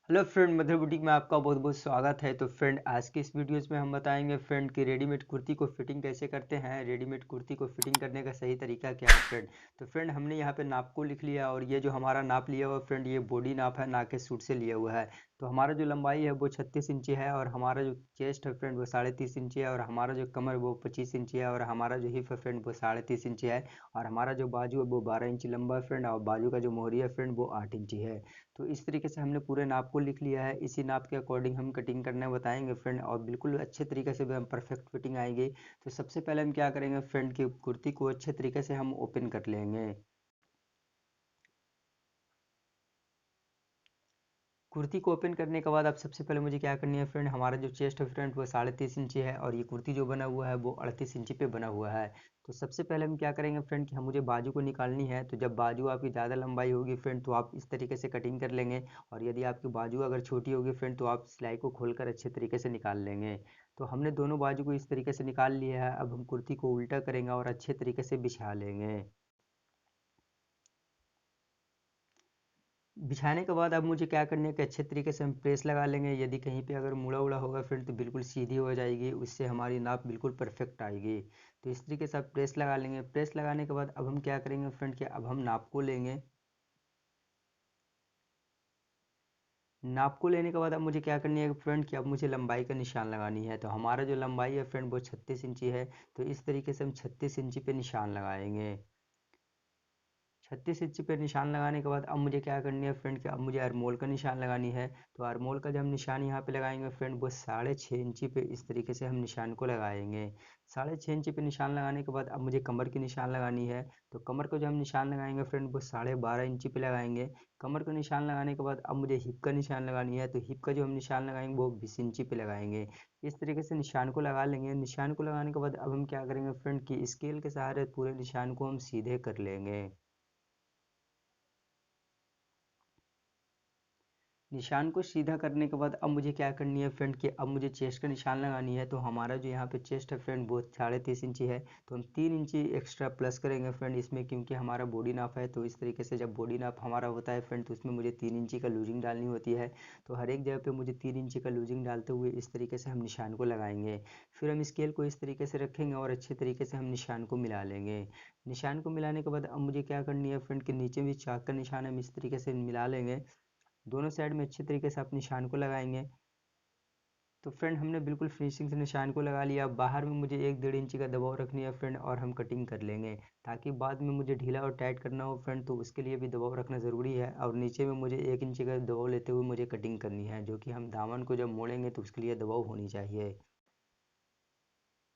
Hello friend, मधुर boutique में आपका बहुत बहुत स्वागत है। तो फ्रेंड, आज के इस वीडियोस में हम बताएंगे फ्रेंड कि रेडीमेड कुर्ती को फिटिंग कैसे करते हैं। रेडीमेड कुर्ती को फिटिंग करने का सही तरीका क्या है फ्रेंड। तो फ्रेंड, हमने यहाँ पे नाप को लिख लिया और ये जो हमारा नाप लिया हुआ फ्रेंड, ये बॉडी नाप है, ना कि सूट से लिया हुआ है। तो हमारा जो लंबाई है वो 36 इंची है, और हमारा जो चेस्ट है फ्रेंड वो 30.5 इंची है, और हमारा जो कमर वो 25 इंची है, और हमारा जो हिप है फ्रेंड वो 30.5 इंची है, और हमारा जो बाजू है वो 12 इंची लंबा है फ्रेंड, और बाजू का जो मोहरी है फ्रेंड वो 8 इंची है। तो इस तरीके से हमने पूरे नाप को लिख लिया है। इसी नाप के अकॉर्डिंग हम कटिंग करने बताएंगे फ्रेंड, और बिल्कुल अच्छे तरीके से भी हम परफेक्ट फिटिंग आएगी। तो सबसे पहले हम क्या करेंगे फ्रेंड कि कुर्ती को अच्छे तरीके से हम ओपन कर लेंगे। कुर्ती को ओपन करने के बाद अब सबसे पहले मुझे क्या करनी है फ्रेंड, हमारा जो चेस्ट है फ्रेंड वो 30.5 इंची है, और ये कुर्ती जो बना हुआ है वो 38 इंची पे बना हुआ है। तो सबसे पहले हम क्या करेंगे फ्रेंड कि हम मुझे बाजू को निकालनी है। तो जब बाजू आपकी ज़्यादा लंबाई होगी फ्रेंड तो आप इस तरीके से कटिंग कर लेंगे, और यदि आपकी बाजू अगर छोटी होगी फ्रेंड तो आप सिलाई को खोलकर अच्छे तरीके से निकाल लेंगे। तो हमने दोनों बाजू को इस तरीके से निकाल लिया है। अब हम कुर्ती को उल्टा करेंगे और अच्छे तरीके से बिछा लेंगे। बिछाने के बाद अब मुझे क्या करना है कि अच्छे तरीके से हम प्रेस लगा लेंगे। यदि कहीं पे अगर मुड़ा उड़ा होगा फिर तो बिल्कुल सीधी हो जाएगी, उससे हमारी नाप बिल्कुल परफेक्ट आएगी। तो इस तरीके से आप प्रेस लगा लेंगे। प्रेस लगाने के बाद अब हम क्या करेंगे फ्रेंड कि अब हम नाप को लेंगे। नाप को लेने के बाद अब मुझे क्या करनी है फ्रेंड कि अब मुझे लंबाई का निशान लगानी है। तो हमारा जो लंबाई है फ्रेंड वो 36 इंची है। तो इस तरीके से हम 36 इंची पे निशान लगाएंगे। 36 इंच पे निशान लगाने के बाद अब मुझे क्या करनी है फ्रेंड कि अब मुझे अरमोल का निशान लगानी है। तो अरमोल का जब हम निशान यहाँ पे लगाएंगे फ्रेंड वो 6.5 इंची पे इस तरीके से हम निशान को लगाएंगे। 6.5 इंची पे निशान लगाने के बाद अब मुझे कमर की निशान लगानी है। तो कमर को जब हम निशान लगाएंगे फ्रेंड वो 12.5 इंची पे लगाएंगे। कमर का निशान लगाने के बाद अब मुझे हिप का निशान लगानी है। तो हिप का जो हम निशान लगाएंगे वो 20 इंची पे लगाएंगे। इस तरीके से निशान को लगा लेंगे। निशान को लगाने के बाद अब हम क्या करेंगे फ्रेंड कि स्केल के सहारे पूरे निशान को हम सीधे कर लेंगे। निशान को सीधा करने के बाद अब मुझे क्या करनी है फ्रेंड कि अब मुझे चेस्ट का निशान लगानी है। तो हमारा जो यहाँ पे चेस्ट है फ्रेंड वो 30.5 इंची है। तो हम 3 इंची एक्स्ट्रा प्लस करेंगे फ्रेंड इसमें, क्योंकि हमारा बॉडी नाप है। तो इस तरीके से जब बॉडी नाप हमारा होता है फ्रेंड तो उसमें मुझे 3 इंची का लूजिंग डालनी होती है। तो हर एक जगह पे मुझे 3 इंची का लूजिंग डालते हुए इस तरीके से हम निशान को लगाएंगे। फिर हम स्केल को इस तरीके से रखेंगे और अच्छे तरीके से हम निशान को मिला लेंगे। निशान को मिलाने के बाद अब मुझे क्या करनी है फ्रेंड कि नीचे भी चाक का निशान हम इस तरीके से मिला लेंगे। दोनों साइड में अच्छे तरीके से आप निशान को लगाएंगे। तो फ्रेंड, हमने बिल्कुल फिनिशिंग से निशान को लगा लिया। अब बाहर में मुझे 1-1.5 इंची का दबाव रखनी है फ्रेंड, और हम कटिंग कर लेंगे। ताकि बाद में मुझे ढीला और टाइट करना हो फ्रेंड तो उसके लिए भी दबाव रखना ज़रूरी है। और नीचे में मुझे 1 इंची का दबाव लेते हुए मुझे कटिंग करनी है, जो कि हम दामन को जब मोड़ेंगे तो उसके लिए दबाव होनी चाहिए।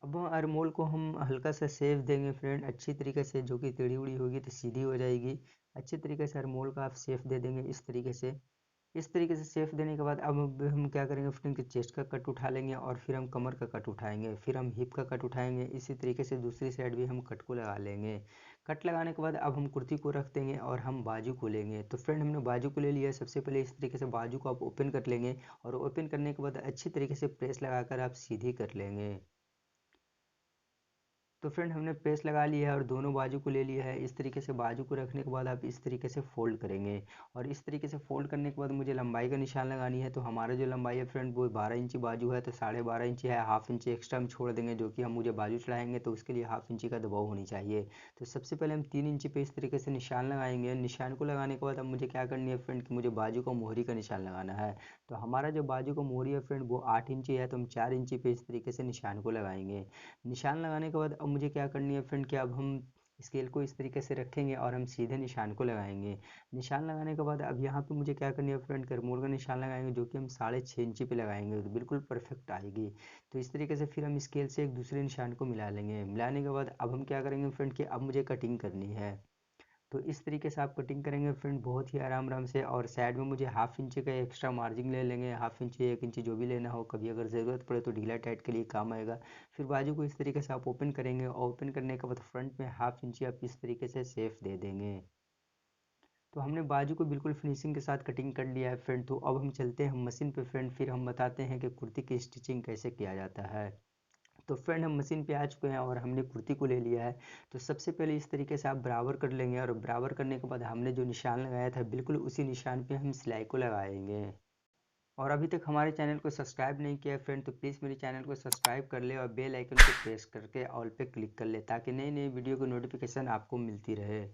अब अरमोल को हम हल्का सा सेफ देंगे फ्रेंड अच्छी तरीके से, जो कि टेढ़ी उड़ी होगी तो सीधी हो जाएगी। अच्छे तरीके से अरमोल का आप सेफ दे देंगे इस तरीके से। इस तरीके से सेफ देने के बाद अब हम क्या करेंगे फ्रेंड कि चेस्ट का कट उठा लेंगे, और फिर हम कमर का कट उठाएंगे, फिर हम हिप का कट उठाएंगे। इसी तरीके से दूसरी साइड भी हम कट को लगा लेंगे। कट लगाने के बाद अब हम कुर्ती को रख देंगे और हम बाजू को लेंगे। तो फ्रेंड, हमने बाजू को ले लिया है। सबसे पहले इस तरीके से बाजू को आप ओपन कर लेंगे, और ओपन करने के बाद अच्छी तरीके से प्रेस लगाकर आप सीधी कर लेंगे। तो फ्रेंड, हमने प्रेस लगा लिया है और दोनों बाजू को ले लिया है। इस तरीके से बाजू को रखने के बाद आप इस तरीके से फोल्ड करेंगे, और इस तरीके से फोल्ड करने के बाद मुझे लंबाई का निशान लगानी है। तो हमारा जो लंबाई है फ्रेंड वो 12 इंची बाजू है, तो 12.5 इंची है। हाफ इंची एक्स्ट्रा हम छोड़ देंगे, जो कि हम मुझे बाजू चढ़ाएंगे तो उसके लिए हाफ इंची का दबाव होनी चाहिए। तो सबसे पहले हम 3 इंची पे इस तरीके से निशान लगाएंगे। निशान को लगाने के बाद अब मुझे क्या करनी है फ्रेंड कि मुझे बाजू का मोहरी का निशान लगाना है। तो हमारा जो बाजू का मोहरी है फ्रेंड वो 8 इंची है, तो हम 4 इंची पे इस तरीके से निशान को लगाएंगे। निशान लगाने के बाद अब मुझे क्या करनी है फ्रेंड कि अब हम स्केल को इस तरीके से रखेंगे और हम सीधे निशान को लगाएंगे। निशान लगाने के बाद अब यहाँ पे मुझे क्या करनी है फ्रेंड कि मोड़ का निशान लगाएंगे, जो कि हम 6.5 इंची पे लगाएंगे तो बिल्कुल परफेक्ट आएगी। तो इस तरीके से फिर हम स्केल से एक दूसरे निशान को मिला लेंगे। मिलाने के बाद अब हम क्या करेंगे फ्रेंड कि अब मुझे कटिंग करनी है। तो इस तरीके से आप कटिंग करेंगे फ्रेंड बहुत ही आराम आराम से, और साइड में मुझे हाफ इंच का एक्स्ट्रा मार्जिन ले लेंगे। हाफ इंच 1 इंच जो भी लेना हो, कभी अगर ज़रूरत पड़े तो ढीला टाइट के लिए काम आएगा। फिर बाजू को इस तरीके से आप ओपन करेंगे, और ओपन करने के बाद फ्रंट में हाफ इंची आप इस तरीके से सेफ दे देंगे। तो हमने बाजू को बिल्कुल फिनिशिंग के साथ कटिंग कर लिया है फ्रेंड। तो अब हम चलते हैं हम मशीन पे फ्रेंड, फिर हम बताते हैं कि कुर्ती की स्टिचिंग कैसे किया जाता है। तो फ्रेंड, हम मशीन पे आ चुके हैं और हमने कुर्ती को ले लिया है। तो सबसे पहले इस तरीके से आप बराबर कर लेंगे, और बराबर करने के बाद हमने जो निशान लगाया था बिल्कुल उसी निशान पे हम सिलाई को लगाएंगे। और अभी तक हमारे चैनल को सब्सक्राइब नहीं किया है फ्रेंड तो प्लीज़ मेरे चैनल को सब्सक्राइब कर ले और बेल आइकन को प्रेस करके ऑल पे क्लिक कर ले ताकि नई नई वीडियो की नोटिफिकेशन आपको मिलती रहे।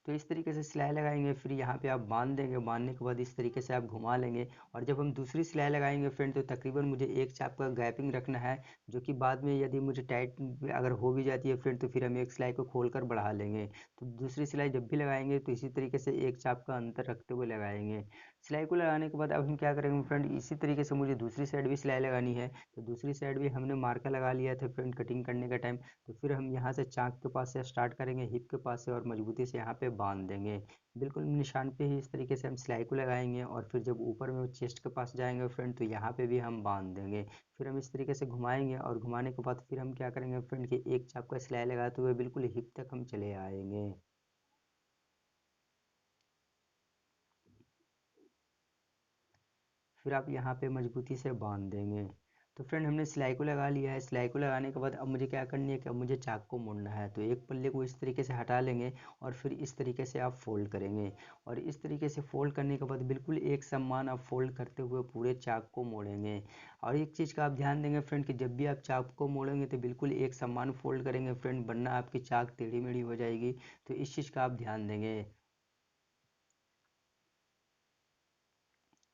तो इस तरीके से सिलाई लगाएंगे, फिर यहाँ पे आप बांध देंगे, बांधने के बाद इस तरीके से आप घुमा लेंगे। और जब हम दूसरी सिलाई लगाएंगे फ्रेंड तो तकरीबन मुझे एक चाप का गैपिंग रखना है, जो कि बाद में यदि मुझे टाइट अगर हो भी जाती है फ्रेंड तो फिर हम एक सिलाई को खोल कर बढ़ा लेंगे। तो दूसरी सिलाई जब भी लगाएंगे तो इसी तरीके से एक चाप का अंतर रखते हुए लगाएंगे। सिलाई को लगाने के बाद अब हम क्या करेंगे फ्रेंड, इसी तरीके से मुझे दूसरी साइड भी सिलाई लगानी है। तो दूसरी साइड भी हमने मार्कर लगा लिया था फ्रेंड कटिंग करने का टाइम। तो फिर हम यहाँ से चाक के पास से स्टार्ट करेंगे, हिप के पास से, और मजबूती से यहाँ पे बांध देंगे। बिल्कुल निशान पे ही इस तरीके से हम सिलाई को लगाएंगे। और फिर जब ऊपर में चेस्ट के पास जाएंगे फ्रेंड तो यहाँ पे भी हम बांध देंगे। फिर हम इस तरीके से घुमाएंगे और घुमाने के बाद फिर हम क्या करेंगे फ्रेंड कि एक चाप का सिलाई लगाते हुए बिल्कुल हिप तक हम चले आएंगे। फिर आप यहाँ पे मजबूती से बांध देंगे। तो फ्रेंड हमने सिलाई को लगा लिया है। सिलाई को लगाने के बाद अब मुझे क्या करनी है कि अब मुझे चाक को मोड़ना है। तो एक पल्ले को इस तरीके से हटा लेंगे और फिर इस तरीके से आप फोल्ड करेंगे। और इस तरीके से फोल्ड करने के बाद बिल्कुल एक समान आप फोल्ड करते हुए पूरे चाक को मोड़ेंगे। और एक चीज़ का आप ध्यान देंगे फ्रेंड कि जब भी आप चाक को मोड़ेंगे तो बिल्कुल एक समान फोल्ड करेंगे फ्रेंड, वरना आपकी चाक टेढ़ी मेढ़ी हो जाएगी। तो इस चीज़ का आप ध्यान देंगे।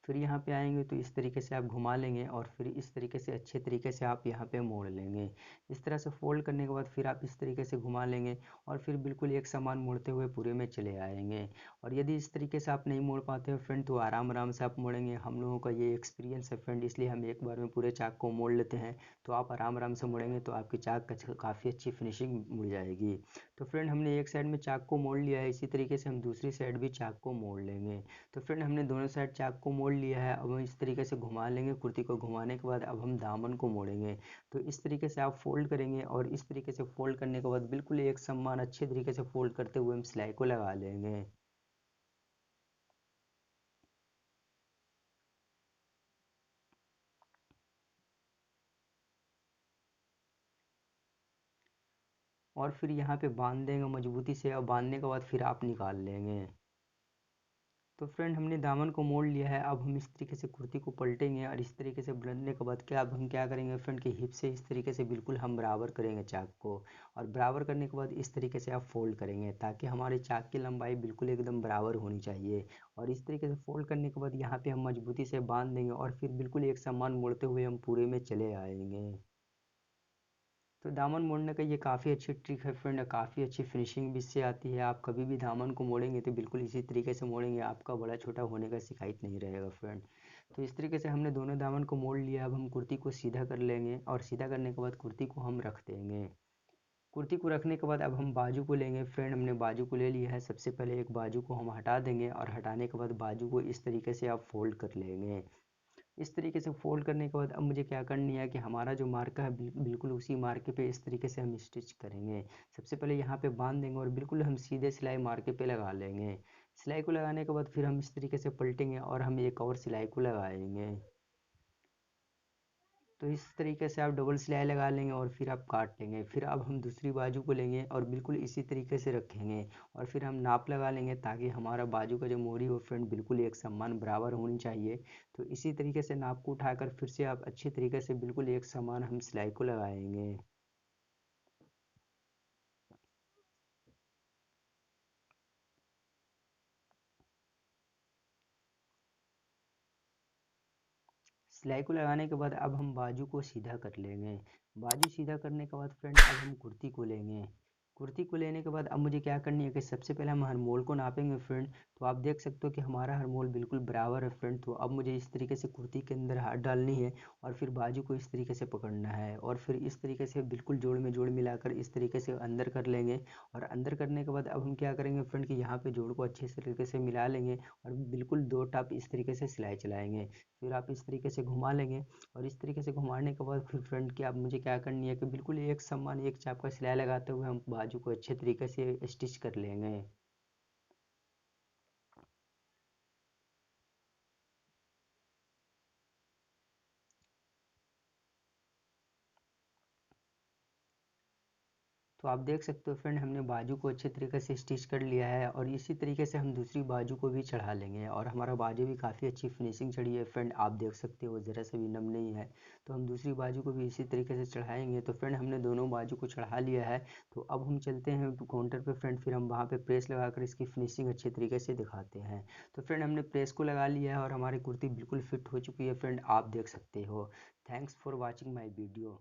फिर यहाँ पे आएंगे तो इस तरीके से आप घुमा लेंगे और फिर इस तरीके से अच्छे तरीके से आप यहाँ पे मोड़ लेंगे। इस तरह से फोल्ड करने के बाद फिर आप इस तरीके से घुमा लेंगे और फिर बिल्कुल एक समान मोड़ते हुए पूरे में चले आएंगे। और यदि इस तरीके से आप नहीं मोड़ पाते हो फ्रेंड तो आराम आराम से आप मोड़ेंगे। हम लोगों का ये एक्सपीरियंस है फ्रेंड, इसलिए हम एक बार में पूरे चाक को मोड़ लेते हैं। तो आप आराम आराम से मोड़ेंगे तो आपकी चाक काफ़ी अच्छी फिनिशिंग मुड़ जाएगी। तो फ्रेंड हमने एक साइड में चाक को मोड़ लिया है, इसी तरीके से हम दूसरी साइड भी चाक को मोड़ लेंगे। तो फ्रेंड हमने दोनों साइड चाक को मोड़ लिया है। अब हम इस तरीके से घुमा लेंगे कुर्ती को। घुमाने के बाद अब हम दामन को मोड़ेंगे। तो इस तरीके से आप फोल्ड करेंगे और इस तरीके से फोल्ड करने के बाद बिल्कुल एक समान अच्छे तरीके से फोल्ड करते हुए हम सिलाई को लगा लेंगे। और फिर यहाँ पे बांध देंगे मजबूती से और बांधने के बाद फिर आप निकाल लेंगे। तो फ्रेंड हमने दामन को मोड़ लिया है। अब हम इस तरीके से कुर्ती को पलटेंगे और इस तरीके से पलटने के बाद क्या अब हम क्या करेंगे फ्रेंड के हिप से इस तरीके से बिल्कुल हम बराबर करेंगे चाक को। और बराबर करने के बाद इस तरीके से आप फोल्ड करेंगे ताकि हमारे चाक की लंबाई बिल्कुल एकदम बराबर होनी चाहिए। और इस तरीके से फोल्ड करने के बाद यहाँ पे हम मजबूती से बांध देंगे और फिर बिल्कुल एक समान मोड़ते हुए हम पूरे में चले आएंगे। तो दामन मोड़ने का ये काफ़ी अच्छी ट्रिक है फ्रेंड, काफ़ी अच्छी फिनिशिंग भी इससे आती है। आप कभी भी दामन को मोड़ेंगे तो बिल्कुल इसी तरीके से मोड़ेंगे, आपका बड़ा छोटा होने का शिकायत नहीं रहेगा फ्रेंड। तो इस तरीके से हमने दोनों दामन को मोड़ लिया। अब हम कुर्ती को सीधा कर लेंगे और सीधा करने के बाद कुर्ती को हम रख देंगे। कुर्ती को रखने के बाद अब हम बाजू को लेंगे फ्रेंड। हमने बाजू को ले लिया है। सबसे पहले एक बाजू को हम हटा देंगे और हटाने के बाद बाजू को इस तरीके से आप फोल्ड कर लेंगे। इस तरीके से फोल्ड करने के बाद अब मुझे क्या करनी है कि हमारा जो मार्का है बिल्कुल उसी मार्के पे इस तरीके से हम स्टिच करेंगे। सबसे पहले यहाँ पे बांध देंगे और बिल्कुल हम सीधे सिलाई मार्के पे लगा लेंगे। सिलाई को लगाने के बाद फिर हम इस तरीके से पलटेंगे और हम एक और सिलाई को लगाएंगे। तो इस तरीके से आप डबल सिलाई लगा लेंगे और फिर आप काट लेंगे। फिर अब हम दूसरी बाजू को लेंगे और बिल्कुल इसी तरीके से रखेंगे। और फिर हम नाप लगा लेंगे ताकि हमारा बाजू का जो मोरी हो फ्रेंड बिल्कुल एक समान बराबर होनी चाहिए। तो इसी तरीके से नाप को उठाकर फिर से आप अच्छी तरीके से बिल्कुल एक समान हम सिलाई को लगाएंगे। सिलाई को लगाने के बाद अब हम बाजू को सीधा कर लेंगे। बाजू सीधा करने के बाद फ्रेंड अब हम कुर्ती को लेंगे। कुर्ती को लेने के बाद अब मुझे क्या करनी है कि सबसे पहले हम हर मोल को नापेंगे फ्रेंड। तो आप देख सकते हो कि हमारा हर मोल बिल्कुल बराबर है फ्रेंड। तो अब मुझे इस तरीके से कुर्ती के अंदर हाथ डालनी है और फिर बाजू को इस तरीके से पकड़ना है और फिर इस तरीके से बिल्कुल जोड़ में जोड़ मिलाकर इस तरीके से अंदर कर लेंगे। और अंदर करने के बाद अब हम क्या करेंगे फ्रेंड कि यहाँ पे जोड़ को अच्छे तरीके से मिला लेंगे और बिल्कुल दो टाप इस तरीके से सिलाई चलाएंगे। फिर आप इस तरीके से घुमा लेंगे और इस तरीके से घुमाने के बाद फिर फ्रंट की अब मुझे क्या करनी है कि बिल्कुल एक समान एक चाप का सिलाई लगाते हुए हम बाजू को अच्छे तरीके से स्टिच कर लेंगे। तो तो आप देख सकते हो फ्रेंड हमने बाजू को अच्छे तरीके से स्टिच कर लिया है और इसी तरीके से हम दूसरी बाजू को भी चढ़ा लेंगे और हमारा बाजू भी काफ़ी अच्छी फिनिशिंग चढ़ी है फ्रेंड, आप देख सकते हो ज़रा सा भी नम नहीं है। तो हम दूसरी बाजू को भी इसी तरीके से चढ़ाएंगे। तो फ्रेंड हमने दोनों बाजू को चढ़ा लिया है। तो अब हम चलते हैं काउंटर पे फ्रेंड, फिर हम वहाँ पे प्रेस लगाकर इसकी फिनिशिंग अच्छे तरीके से दिखाते हैं। तो फ्रेंड हमने प्रेस को लगा लिया है और हमारी कुर्ती बिल्कुल फिट हो चुकी है फ्रेंड, आप देख सकते हो। Thanks for watching my video.